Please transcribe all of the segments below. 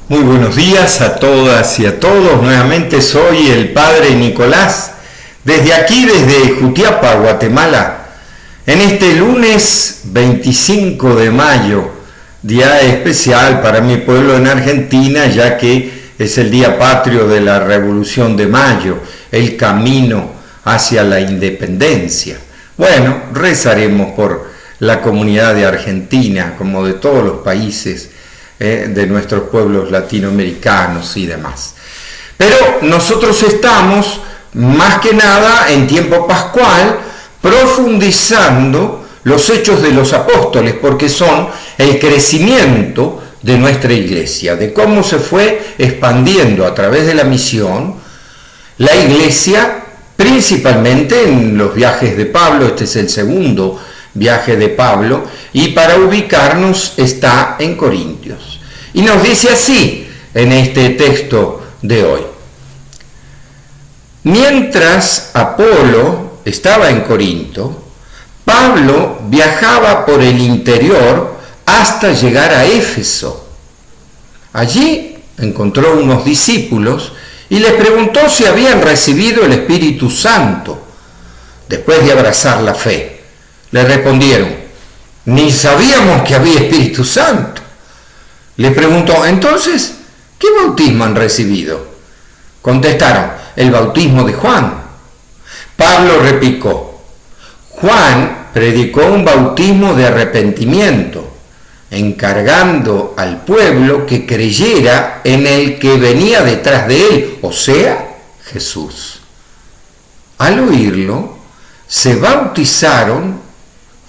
Muy buenos días a todas y a todos. Nuevamente soy el Padre Nicolás, desde aquí, desde Jutiapa, Guatemala, en este lunes 25 de mayo, día especial para mi pueblo en Argentina, ya que es el día patrio de la Revolución de Mayo, el camino hacia la independencia. Bueno, rezaremos por la comunidad de Argentina, como de todos los países de nuestros pueblos latinoamericanos y demás. Pero nosotros estamos más que nada en tiempo pascual profundizando los hechos de los apóstoles, porque son el crecimiento de nuestra iglesia, de cómo se fue expandiendo a través de la misión la iglesia, principalmente en los viajes de Pablo. Este es el segundo viaje de Pablo, y para ubicarnos está en Corintios. Y nos dice así en este texto de hoy: mientras Apolo estaba en Corinto, Pablo viajaba por el interior hasta llegar a Éfeso. Allí encontró unos discípulos y les preguntó si habían recibido el Espíritu Santo después de abrazar la fe. Le respondieron: ni sabíamos que había Espíritu Santo. Le preguntó: entonces, ¿qué bautismo han recibido? Contestaron: el bautismo de Juan. Pablo replicó: Juan predicó un bautismo de arrepentimiento, encargando al pueblo que creyera en el que venía detrás de él, o sea, Jesús. Al oírlo, se bautizaron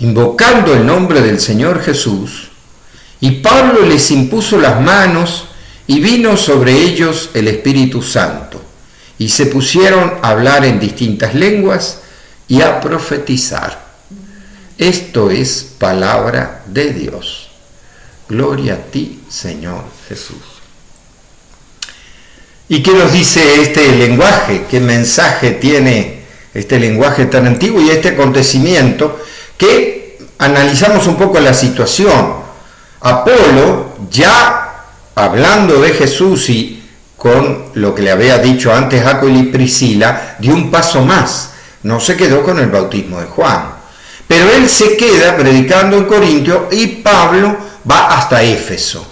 invocando el nombre del Señor Jesús, y Pablo les impuso las manos y vino sobre ellos el Espíritu Santo, y se pusieron a hablar en distintas lenguas y a profetizar. Esto es palabra de Dios. Gloria a ti, Señor Jesús. ¿Y qué nos dice este lenguaje? ¿Qué mensaje tiene este lenguaje tan antiguo y este acontecimiento? Que analizamos un poco la situación. Apolo, ya hablando de Jesús y con lo que le había dicho antes Aquila y Priscila, dio un paso más. No se quedó con el bautismo de Juan, pero él se queda predicando en Corintio, y Pablo va hasta Éfeso,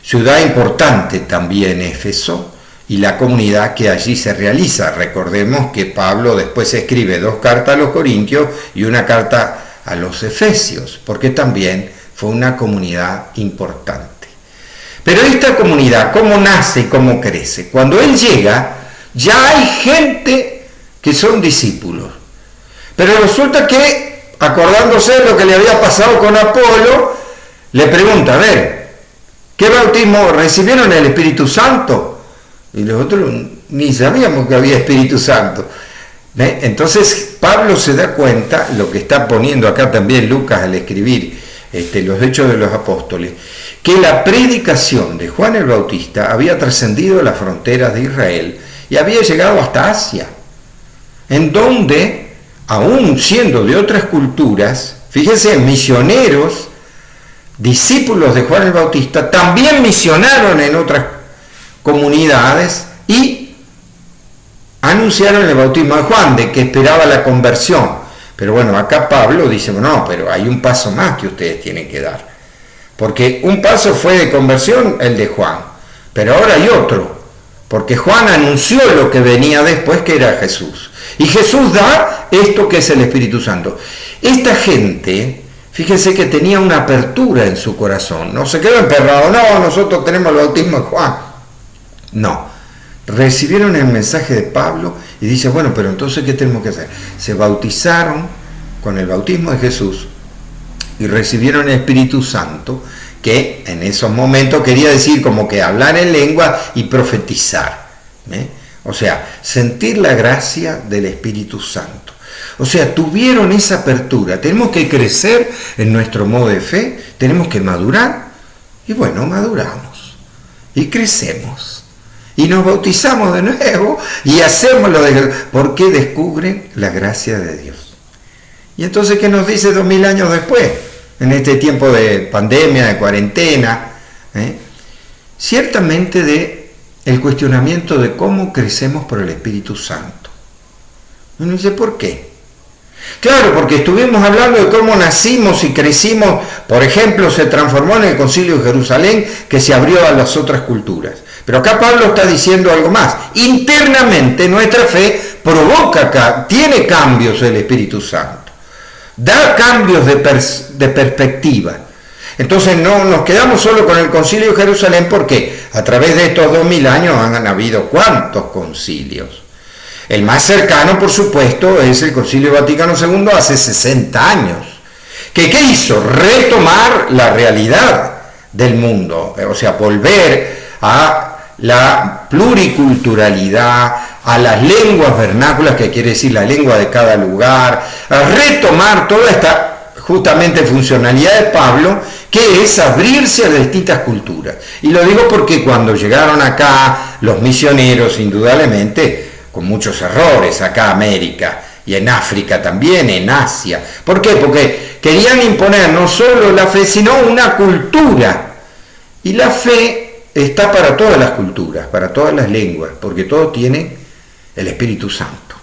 ciudad importante también Éfeso, y la comunidad que allí se realiza. Recordemos que Pablo después escribe 2 cartas a los Corintios y una carta a los Efesios, porque también fue una comunidad importante. Pero esta comunidad, ¿cómo nace y cómo crece? Cuando él llega, ya hay gente que son discípulos. Pero resulta que, acordándose de lo que le había pasado con Apolo, le pregunta: a ver, ¿qué bautismo recibieron el Espíritu Santo? Y los otros ni sabíamos que había Espíritu Santo. Entonces Pablo se da cuenta, lo que está poniendo acá también Lucas al escribir los Hechos de los Apóstoles, que la predicación de Juan el Bautista había trascendido las fronteras de Israel y había llegado hasta Asia, en donde, aún siendo de otras culturas, fíjense, misioneros, discípulos de Juan el Bautista, también misionaron en otras comunidades y anunciaron el bautismo de Juan, de que esperaba la conversión. Pero bueno, acá Pablo dice: no, pero hay un paso más que ustedes tienen que dar, porque un paso fue de conversión, el de Juan, pero ahora hay otro, porque Juan anunció lo que venía después, que era Jesús, y Jesús da esto que es el Espíritu Santo. Esta gente, fíjense que tenía una apertura en su corazón, no se quedó emperrado: no, nosotros tenemos el bautismo de Juan. No, recibieron el mensaje de Pablo y dice: bueno, pero entonces ¿qué tenemos que hacer? Se bautizaron con el bautismo de Jesús y recibieron el Espíritu Santo, que en esos momentos quería decir como que hablar en lengua y profetizar, o sea, sentir la gracia del Espíritu Santo. O sea, tuvieron esa apertura. Tenemos que crecer en nuestro modo de fe, tenemos que madurar, y bueno, maduramos y crecemos. Y nos bautizamos de nuevo y hacemos lo de... porque descubren la gracia de Dios. Y entonces, ¿qué nos dice 2000 años después? En este tiempo de pandemia, de cuarentena, ciertamente de el cuestionamiento de cómo crecemos por el Espíritu Santo. No sé por qué. Claro, porque estuvimos hablando de cómo nacimos y crecimos, por ejemplo, se transformó en el Concilio de Jerusalén, que se abrió a las otras culturas. Pero acá Pablo está diciendo algo más. Internamente nuestra fe tiene cambios del Espíritu Santo, da cambios de perspectiva. Entonces no nos quedamos solo con el Concilio de Jerusalén, porque a través de estos 2000 años han habido ¿cuántos concilios? El más cercano, por supuesto, es el Concilio Vaticano II hace 60 años. ¿Qué hizo? Retomar la realidad del mundo, o sea, volver a la pluriculturalidad, a las lenguas vernáculas, que quiere decir la lengua de cada lugar, a retomar toda esta justamente funcionalidad de Pablo, que es abrirse a las distintas culturas. Y lo digo porque cuando llegaron acá los misioneros, indudablemente, con muchos errores acá a América, y en África también, en Asia. ¿Por qué? Porque querían imponer no solo la fe, sino una cultura. Y la fe está para todas las culturas, para todas las lenguas, porque todos tienen el Espíritu Santo.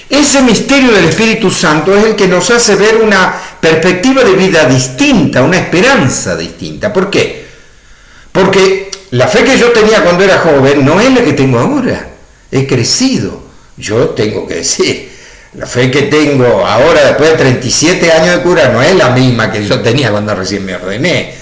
Ese misterio del Espíritu Santo es el que nos hace ver una perspectiva de vida distinta, una esperanza distinta. ¿Por qué? Porque la fe que yo tenía cuando era joven no es la que tengo ahora. He crecido. Yo tengo que decir, la fe que tengo ahora, después de 37 años de cura, no es la misma que yo tenía cuando recién me ordené.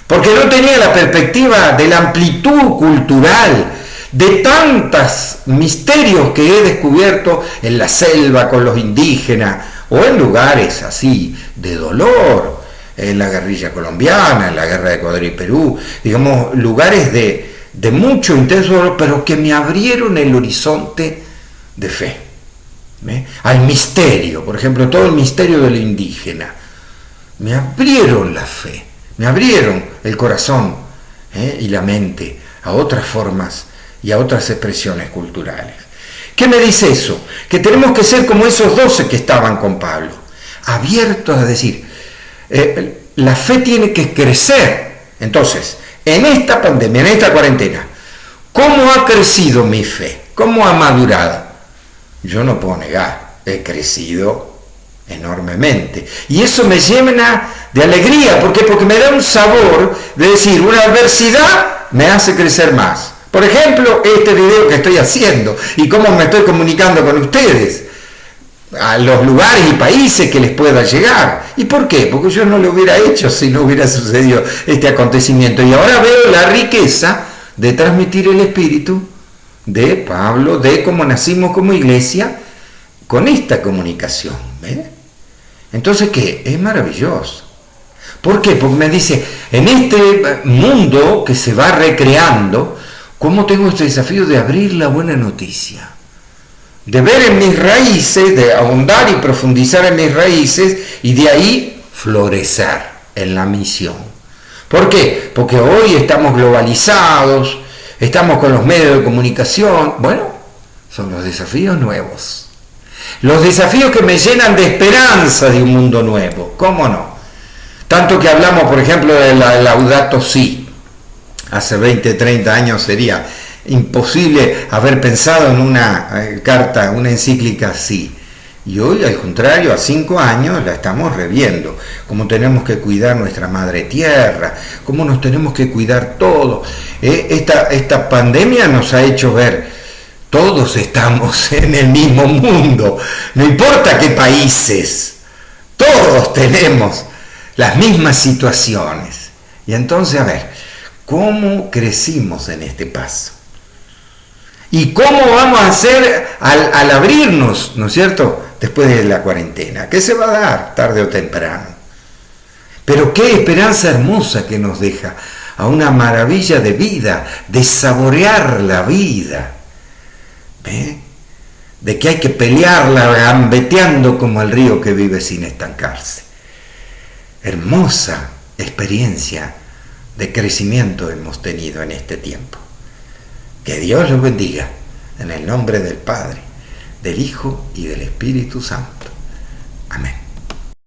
Porque no tenía la perspectiva de la amplitud cultural, de tantos misterios que he descubierto en la selva con los indígenas, o en lugares así de dolor, en la guerrilla colombiana, en la guerra de Ecuador y Perú, digamos, lugares de mucho intenso dolor, pero que me abrieron el horizonte de fe. Al misterio, por ejemplo, todo el misterio de lo indígena. Me abrieron la fe, me abrieron el corazón y la mente a otras formas y a otras expresiones culturales. ¿Qué me dice eso? Que tenemos que ser como esos 12 que estaban con Pablo, abiertos a decir, la fe tiene que crecer. Entonces, en esta pandemia, en esta cuarentena, ¿cómo ha crecido mi fe? ¿Cómo ha madurado? Yo no puedo negar, he crecido enormemente. Y eso me llena de alegría. ¿Por qué? Porque me da un sabor de decir, una adversidad me hace crecer más. Por ejemplo, este video que estoy haciendo y cómo me estoy comunicando con ustedes, a los lugares y países que les pueda llegar. ¿Y por qué? Porque yo no lo hubiera hecho si no hubiera sucedido este acontecimiento. Y ahora veo la riqueza de transmitir el espíritu de Pablo, de cómo nacimos como iglesia, con esta comunicación. ¿Ves? Entonces, ¿qué? Es maravilloso. ¿Por qué? Porque me dice, en este mundo que se va recreando, ¿cómo tengo este desafío de abrir la buena noticia? De ver en mis raíces, de ahondar y profundizar en mis raíces, y de ahí florecer en la misión. ¿Por qué? Porque hoy estamos globalizados, estamos con los medios de comunicación. Bueno, son los desafíos nuevos. Los desafíos que me llenan de esperanza de un mundo nuevo. ¿Cómo no? Tanto que hablamos, por ejemplo, de la Laudato Si. Hace 20, 30 años sería imposible haber pensado en una carta, una encíclica así. Y hoy, al contrario, a 5 años la estamos reviendo. Cómo tenemos que cuidar nuestra madre tierra, cómo nos tenemos que cuidar todos. Esta pandemia nos ha hecho ver, todos estamos en el mismo mundo, no importa qué países, todos tenemos las mismas situaciones. Y entonces, a ver, ¿cómo crecimos en este paso? ¿Y cómo vamos a hacer al abrirnos, ¿no es cierto?, después de la cuarentena? ¿Qué se va a dar tarde o temprano? Pero qué esperanza hermosa que nos deja a una maravilla de vida, de saborear la vida, de que hay que pelearla gambeteando como el río que vive sin estancarse. Hermosa experiencia de crecimiento hemos tenido en este tiempo. Que Dios los bendiga, en el nombre del Padre, del Hijo y del Espíritu Santo. Amén.